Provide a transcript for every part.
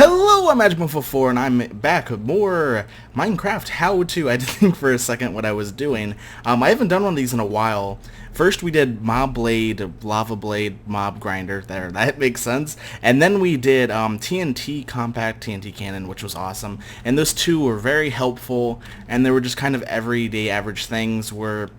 Hello, I'm Magic144, and I'm back with more Minecraft how-to. I had to think for a second what I was doing. I haven't done one of these in a while. First we did Mob Blade, Lava Blade, Mob Grinder, there, that makes sense. And then we did TNT, Compact TNT Cannon, which was awesome. And those two were very helpful, and they were just kind of everyday average things where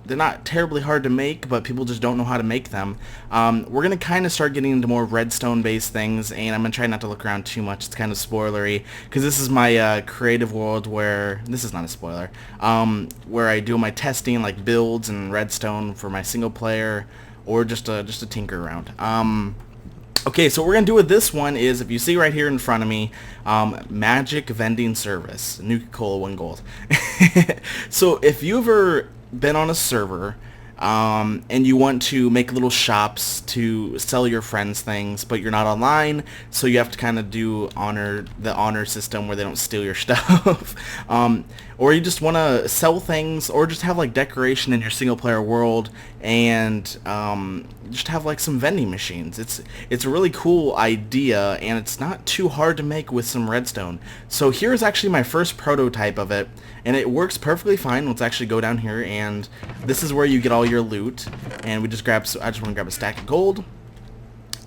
they're not terribly hard to make, but people just don't know how to make them. We're going to kind of start getting into more redstone-based things, and I'm going to try not to look around too much. It's kind of spoilery, because this is my creative world where, this is not a spoiler, where I do my testing, like builds and redstone for my single player, or just a tinker around. Okay, so what we're going to do with this one is, if you see right here in front of me, Magic Vending Service, Nuka-Cola 1 gold. So if you ever been on a server and you want to make little shops to sell your friends things, but you're not online, so you have to kind of do the honor system where they don't steal your stuff, or you just want to sell things, or just have like decoration in your single player world, and just have like some vending machines. It's a really cool idea, and it's not too hard to make with some redstone. So here's actually my first prototype of it, and it works perfectly fine. Let's actually go down here, and this is where you get all your loot, and we just grab, so I just want to grab a stack of gold.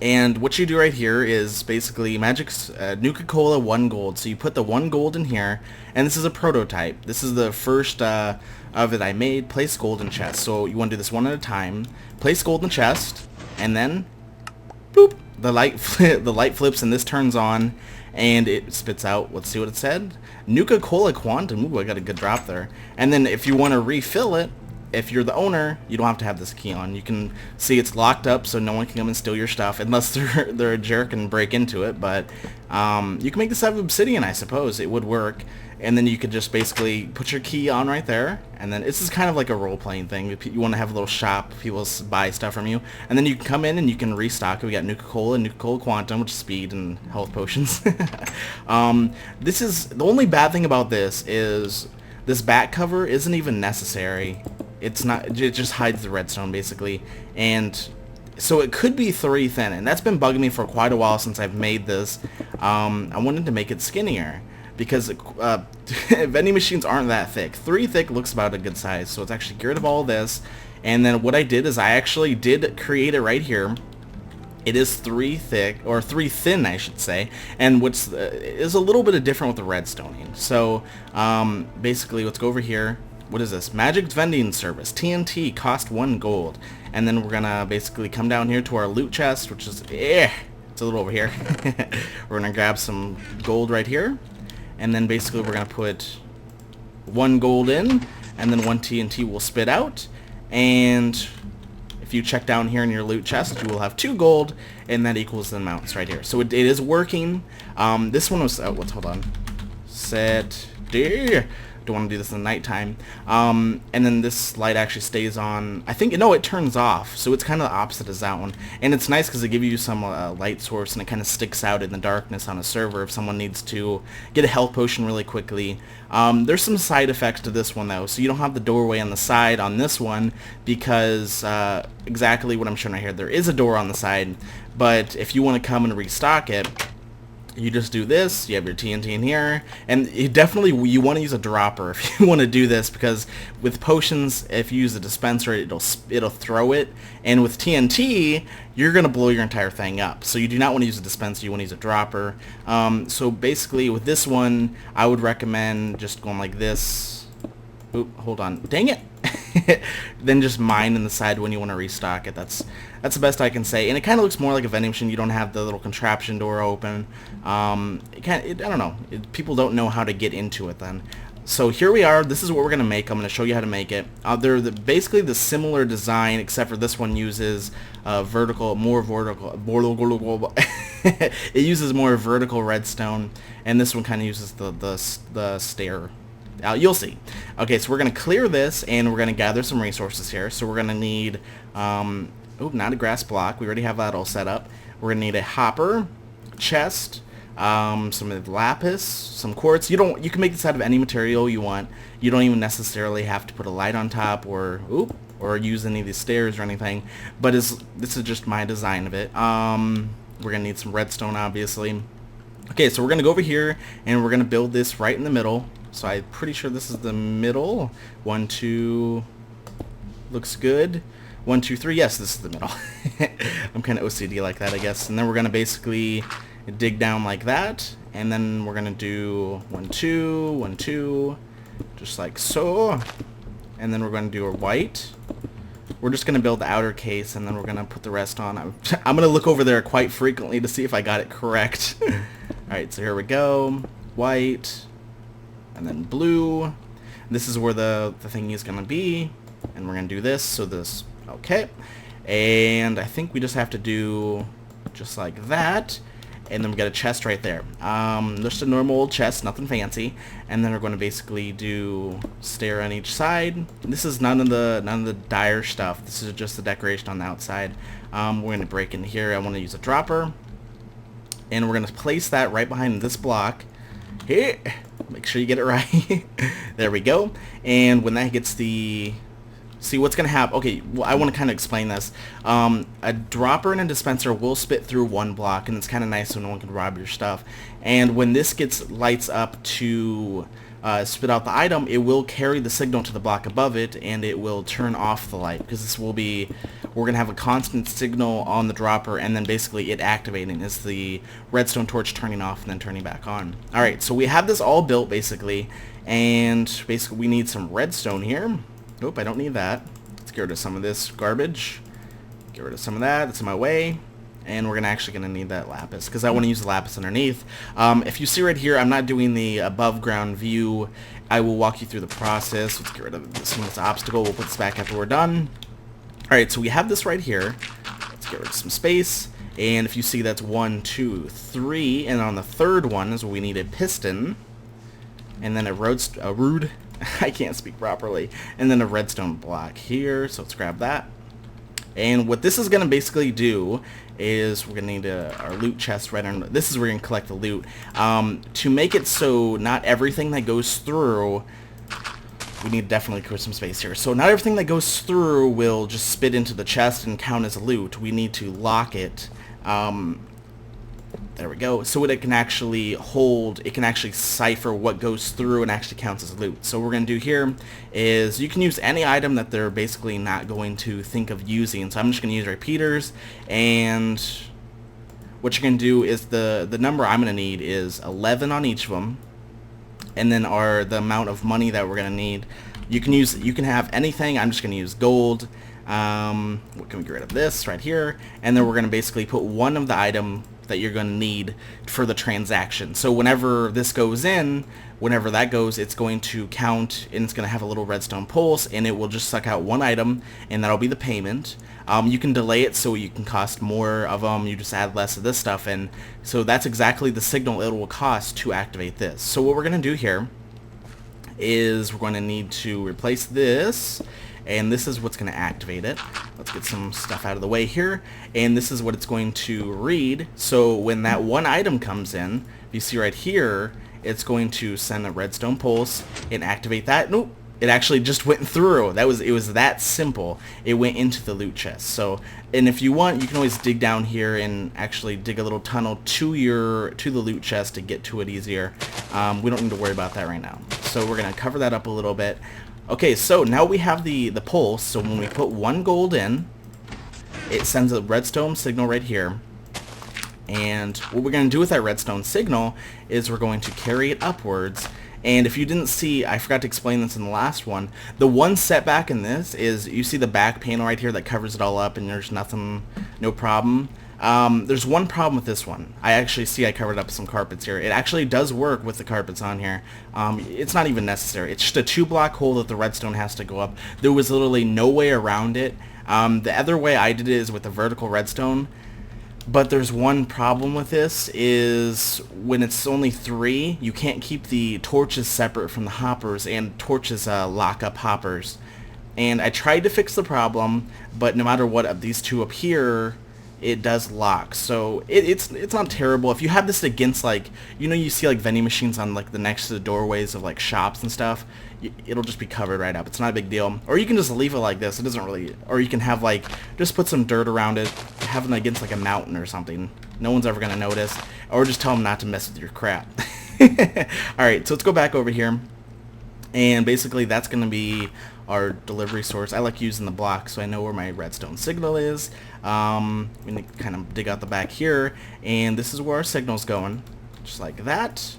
And what you do right here is basically Magic's Nuka-Cola 1 gold. So you put the 1 gold in here, and this is a prototype. This is the first of it I made. Place gold in chest. So you want to do this one at a time. Place gold in chest, and then boop, the light flips, and this turns on, and it spits out. Let's see what it said. Nuka-Cola Quantum. Ooh, I got a good drop there. And then if you want to refill it, if you're the owner, you don't have to have this key on. You can see it's locked up, so no one can come and steal your stuff unless they're a jerk and break into it. But you can make this out of obsidian, I suppose. It would work. And then you could just basically put your key on right there. And then this is kind of like a role-playing thing. You want to have a little shop, people buy stuff from you. And then you can come in and you can restock. We got Nuka-Cola and Nuka-Cola Quantum, which is speed and health potions. This is, the only bad thing about this is this back cover isn't even necessary. It's not, it just hides the redstone basically, and so it could be 3 thin, and that's been bugging me for quite a while since I've made this. I wanted to make it skinnier because vending machines aren't that thick. 3 thick looks about a good size, so it's actually get rid of all this. And then what I did is I actually did create it right here. It is 3 thick, or 3 thin, I should say, and what's is a little bit of different with the redstoning. So basically, let's go over here. What is this? Magic Vending Service. TNT, cost 1 gold. And then we're gonna basically come down here to our loot chest, which is, it's a little over here. We're gonna grab some gold right here. And then basically we're gonna put 1 gold in, and then 1 TNT will spit out. And if you check down here in your loot chest, you will have 2 gold, and that equals the amounts right here. So it is working. This one was, let's hold on. Set, don't want to do this in the nighttime. And then this light actually stays on. I think, no, it turns off. So it's kind of the opposite as that one. And it's nice because it gives you some light source, and it kind of sticks out in the darkness on a server if someone needs to get a health potion really quickly. There's some side effects to this one though. So you don't have the doorway on the side on this one because exactly what I'm showing right here. There is a door on the side, but if you want to come and restock it, you just do this. You have your TNT in here, and you want to use a dropper if you want to do this, because with potions, if you use a dispenser, it'll throw it, and with TNT, you're gonna blow your entire thing up. So you do not want to use a dispenser. You want to use a dropper. So basically, with this one, I would recommend just going like this. Oop, hold on. Dang it. Then just mine in the side when you want to restock it. That's the best I can say. And it kind of looks more like a vending machine. You don't have the little contraption door open. I don't know. People don't know how to get into it then. So here we are. This is what we're going to make. I'm going to show you how to make it. They're basically the similar design, except for this one uses more vertical. It uses more vertical redstone, and this one kind of uses the stair. You'll see. Okay, so we're going to clear this, and we're going to gather some resources here. So we're going to need, not a grass block. We already have that all set up. We're going to need a hopper, chest, some lapis, some quartz. You can make this out of any material you want. You don't even necessarily have to put a light on top or use any of these stairs or anything. But this is just my design of it. We're going to need some redstone, obviously. Okay, so we're going to go over here, and we're going to build this right in the middle. So I'm pretty sure this is the middle. 1, 2, looks good. 1, 2, 3, yes, this is the middle. I'm kind of OCD like that, I guess. And then we're going to basically dig down like that, and then we're going to do 1, 2, 1, 2, just like so. And then we're going to do a white. We're just going to build the outer case, and then we're going to put the rest on. I'm going to look over there quite frequently to see if I got it correct. Alright, so here we go. White, and then blue. This is where the thingy is going to be, and we're going to do this, so this, okay. And I think we just have to do just like that, and then we got a chest right there. Just a normal old chest, nothing fancy. And then we're going to basically do stair on each side. This is none of the dire stuff. This is just the decoration on the outside. We're going to break in here. I want to use a dropper, and we're going to place that right behind this block. Here, make sure you get it right. There we go. And when that gets the... See what's going to happen. Okay, well, I want to kind of explain this. A dropper and a dispenser will spit through one block, and it's kind of nice so no one can rob your stuff. And when this gets lights up to spit out the item, it will carry the signal to the block above it, and it will turn off the light, because this will be... We're going to have a constant signal on the dropper, and then basically it activating is the redstone torch turning off and then turning back on. Alright, so we have this all built basically, and basically we need some redstone here. Nope, I don't need that. Let's get rid of some of this garbage. Get rid of some of that. That's in my way. And we're actually going to need that lapis, because I want to use the lapis underneath. If you see right here, I'm not doing the above ground view. I will walk you through the process. Let's get rid of this obstacle. We'll put this back after we're done. Alright, so we have this right here. Let's get rid of some space. And if you see, that's 1, 2, 3. And on the third one is where we need a piston. And then a rood. I can't speak properly. And then a redstone block here, so let's grab that. And what this is going to basically do is we're going to need our loot chest right under. This is where we're going to collect the loot. To make it so not everything that goes through, we need definitely clear some space here. So not everything that goes through will just spit into the chest and count as loot. We need to lock it. There we go. So it can actually hold, it can actually cipher what goes through and actually counts as loot. So what we're going to do here is you can use any item that they're basically not going to think of using. So I'm just going to use repeaters, and what you're going to do is the number I'm going to need is 11 on each of them, and then the amount of money that we're going to need. You can have anything. I'm just going to use gold. What can we get rid of? This right here, and then we're going to basically put one of the item that you're going to need for the transaction. So whenever this goes in, whenever that goes, it's going to count, and it's going to have a little redstone pulse, and it will just suck out one item, and that'll be the payment. You can delay it so you can cost more of them. You just add less of this stuff, and so that's exactly the signal it will cost to activate this. So what we're going to do here is we're going to need to replace this, and this is what's going to activate it. Let's get some stuff out of the way here, and this is what it's going to read. So when that one item comes in, if you see right here, it's going to send a redstone pulse and activate that. Nope, it actually just went through. It was that simple. It went into the loot chest. So, and if you want, you can always dig down here and actually dig a little tunnel to the loot chest to get to it easier. We don't need to worry about that right now. So we're going to cover that up a little bit. Okay, so now we have the pulse. So when we put 1 gold in, it sends a redstone signal right here. And what we're going to do with that redstone signal is we're going to carry it upwards. And if you didn't see, I forgot to explain this in the last one, the one setback in this is you see the back panel right here that covers it all up, and there's nothing, no problem. There's one problem with this one. I covered up some carpets here. It actually does work with the carpets on here. It's not even necessary. It's just a 2-block hole that the redstone has to go up. There was literally no way around it. The other way I did it is with the vertical redstone. But there's one problem with this, is when it's only 3, you can't keep the torches separate from the hoppers, and torches lock up hoppers. And I tried to fix the problem, but no matter what, of these two up here, it does lock. So it's not terrible. If you have this against, like, you know, you see like vending machines on like the next to the doorways of like shops and stuff, it'll just be covered right up. It's not a big deal. Or you can just leave it like this. It doesn't really, or you can have like, just put some dirt around it, have it against like a mountain or something. No one's ever gonna notice. Or just tell them not to mess with your crap. Alright, so let's go back over here. And basically that's going to be our delivery source. I like using the block so I know where my redstone signal is. We need to kind of dig out the back here. And this is where our signal's going. Just like that.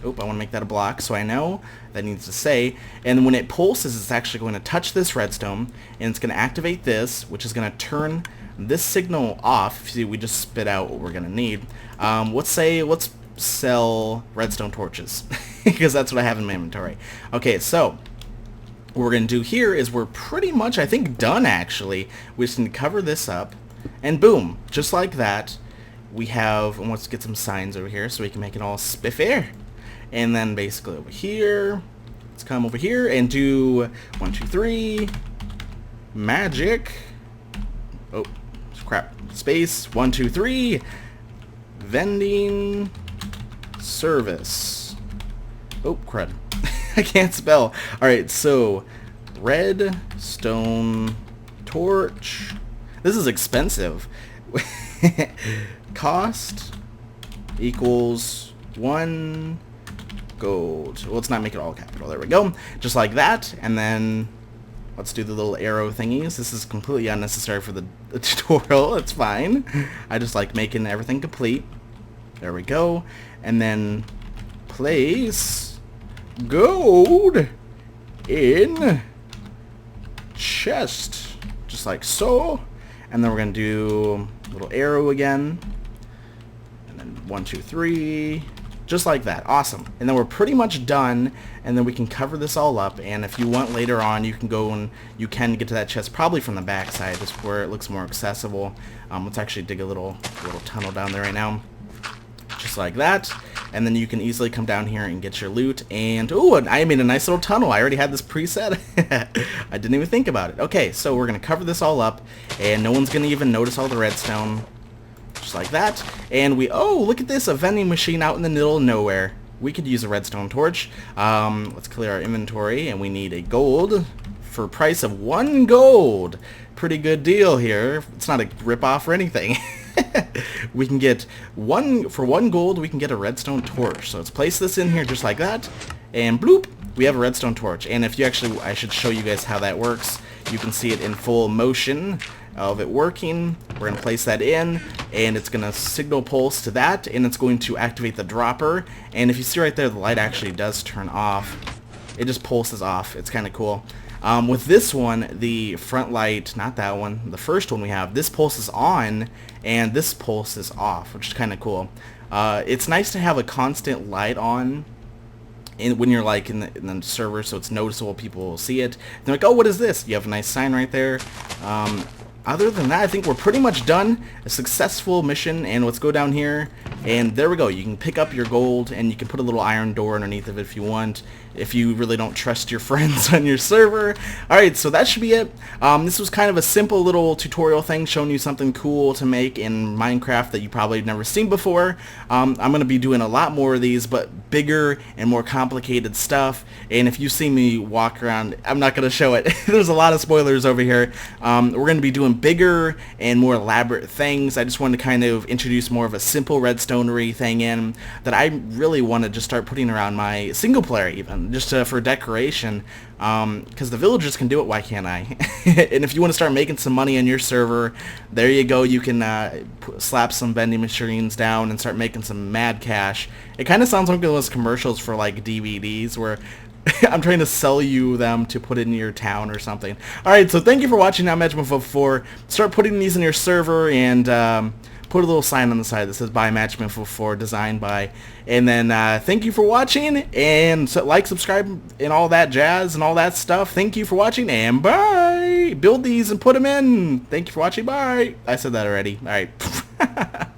Oop, I want to make that a block so I know that needs to say. And when it pulses, it's actually going to touch this redstone. And it's going to activate this, which is going to turn this signal off. See, we just spit out what we're going to need. Let's sell redstone torches because that's what I have in my inventory. Okay, so what we're going to do here is we're pretty much, I think, done actually. We just need to cover this up and boom, just like that, we have, and let's get some signs over here so we can make it all spiffy. And then basically over here, let's come over here and do 1, 2, 3, magic. Oh, crap. Space, 1, 2, 3, vending service. Oh, crud. I can't spell. Alright, so redstone torch. This is expensive. Cost equals 1 gold. Well, let's not make it all capital. There we go. Just like that. And then let's do the little arrow thingies. This is completely unnecessary for the tutorial. It's fine. I just like making everything complete. There we go. And then place gold in chest. Just like so. And then we're going to do a little arrow again. And then 1, 2, 3. Just like that. Awesome. And then we're pretty much done. And then we can cover this all up. And if you want later on, you can go and you can get to that chest probably from the back side. Just where it looks more accessible. Let's actually dig a little tunnel down there right now. Just like that. And then you can easily come down here and get your loot. And, ooh, I made a nice little tunnel. I already had this preset. I didn't even think about it. Okay, so we're going to cover this all up. And no one's going to even notice all the redstone. Just like that. And oh, look at this. A vending machine out in the middle of nowhere. We could use a redstone torch. Let's clear our inventory. And we need a gold for a price of 1 gold. Pretty good deal here. It's not a rip-off or anything. We can get for 1 gold, we can get a redstone torch. So let's place this in here just like that. And bloop, we have a redstone torch. And if you actually, I should show you guys how that works. You can see it in full motion of it working. We're going to place that in, and it's going to signal pulse to that, and it's going to activate the dropper. And if you see right there, the light actually does turn off. It just pulses off. It's kind of cool. With this one, the front light, not that one, the first one we have, this pulse is on, and this pulse is off, which is kind of cool. It's nice to have a constant light on when you're like in the server, so it's noticeable, people will see it. They're like, oh, what is this? You have a nice sign right there. Other than that, I think we're pretty much done. A successful mission, and let's go down here, and there we go. You can pick up your gold, and you can put a little iron door underneath of it if you want, if you really don't trust your friends on your server. Alright, so that should be it. This was kind of a simple little tutorial thing showing you something cool to make in Minecraft that you probably have never seen before. I'm going to be doing a lot more of these, but bigger and more complicated stuff, and if you see me walk around, I'm not going to show it. There's a lot of spoilers over here. We're going to be doing bigger and more elaborate things. I just wanted to kind of introduce more of a simple redstonery thing in that I really want to just start putting around my single player even, just for decoration, because the villagers can do it, why can't I? And if you want to start making some money on your server, there you go. You can slap some vending machines down and start making some mad cash. It kind of sounds like those commercials for like DVDs where I'm trying to sell you them to put in your town or something. Alright, so thank you for watching now, Matchman4. Start putting these in your server and put a little sign on the side that says by Matchman4, designed by. And then thank you for watching, and so, like, subscribe, and all that jazz and all that stuff. Thank you for watching, and bye! Build these and put them in. Thank you for watching, bye! I said that already. Alright.